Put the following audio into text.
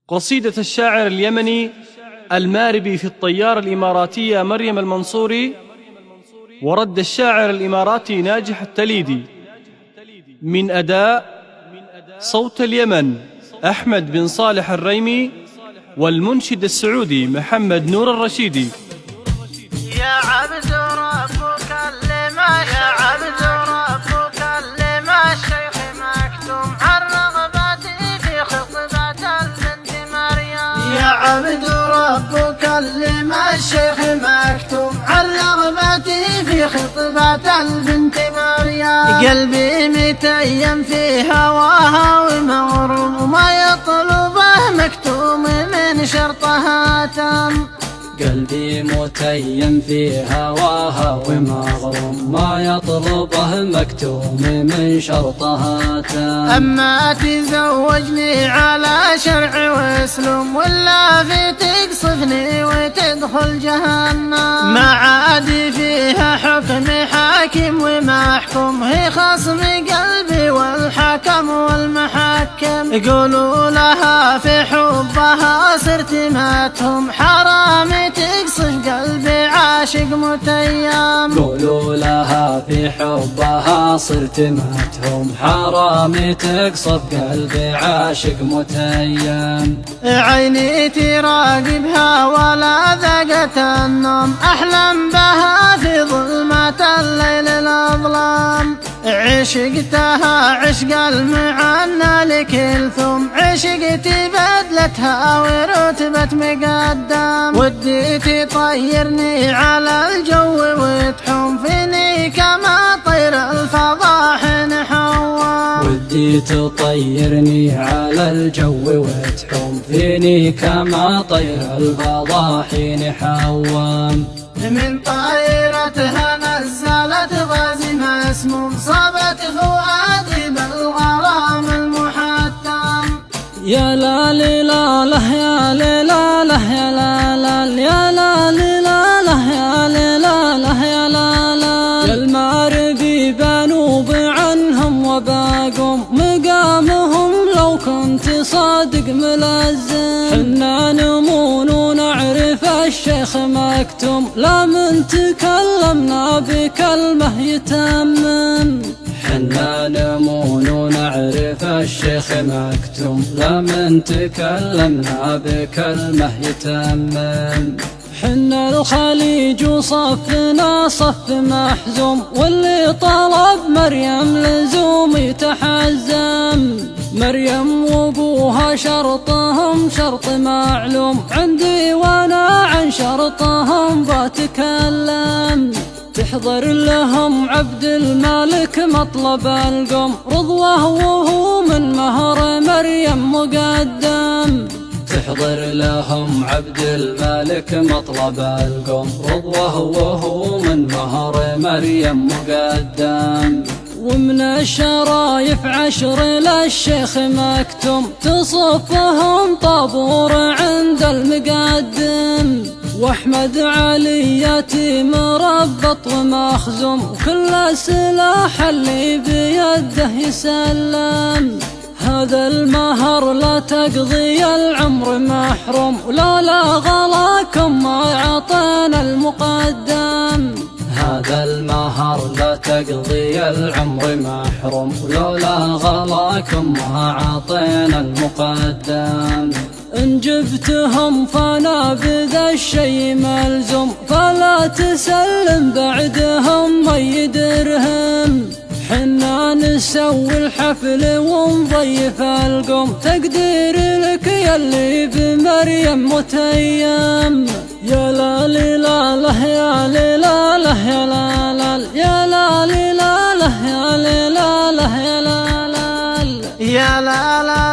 قصيدة الشاعر اليمني الماربي في الطيارة الإماراتية مريم المنصوري، ورد الشاعر الإماراتي ناجح التليدي، من أداء صوت اليمن أحمد بن صالح الريمي، والمنشد السعودي محمد نور الرشيدي. يا عبد ربك لما الشيخ مكتوم الرغبة في خطبة البنت مريم. يا عبد ربك لما الشيخ مكتوم الرغبة في خطبة البنت مريم. قلبي متيم في هواها ومغروم، وما يطلبه مكتوم من شرطها تم. قلبي متيم في هواها ومغروم، ما يطلبه مكتوم من شرطها تام. أما تزوجني على شرع واسلم، ولا في تقصفني وتدخل جهنم. ما عاد فيها حكم حاكم ومحكوم، هي خصم قلبي والحكم والمحكم. يقولوا لها في حبها صرت ماتهم، حرام تقصف قلبي عاشق متيم. قولوا لها في حبها صرت ماتهم، حرام تقصف قلبي عاشق متيم. عيني تراقبها ولا ذقت النوم، أحلم بها في ظلمة الليل الأظلام. عشقتها عشق المعنى لكلثوم، عشقت بدلتها ورتبة مقدم. ودي تطيرني على الجو وتحوم فيني كما طير الفضاء حين حوام. ودي تطيرني على الجو وتحوم فيني كما طير الفضاء حين حوام. من طائرتها نزلت غاز مسموم، صابت فؤادي بالغرام المحتم. يا لا لا لا يا لا لا يا لا لا يا لا لا يا لا لا يا لا لا. الماربي بنوب عنهم وباقوم مقامهم، لو كنت صادق ملزم. حنا نمون ونعرف الشيخ مكتوم، لا من تكلمنا بكلمة يتمم. حنا نمون ونعرف الشيخ مكتوم، لا من تكلمنا بكلمة يتمم. حنا الخليج وصفنا صف محزوم، واللي طلب مريم لزوم يتحزم. مريم وابوها شرطهم شرط معلوم، عندي وانا عن شرطهم بتكلم. تحضر لهم عبد الملك مطلب القوم، رضوه وهو من مهر مريم مقدم. تحضر لهم عبد الملك مطلب القوم، رضوه وهو من مهر مريم مقدم. ومن الشرايف 10 للشيخ مكتوم، تصفهم طابور عند المقدم. واحمد علي يتيم مربط ومخزوم، وكل سلاح اللي بيده يسلم. هذا المهر لا تقضي العمر محروم، ولولا غلاكم ما عطينا المقدم. هذا المهر لا تقضي العمر محروم، ولولا غلاكم ما عطينا المقدم. إن جبتهم فانا بذا الشي ملزوم، فلا تسلم بعدهم مي درهم. حنا نسوي الحفل ونضيف القوم، تقدير لك يلي بمريم متيم. يا لا لا لا يا لا لا يا لا لا يا لا لا يا لا لا يا لا لا يا لا لا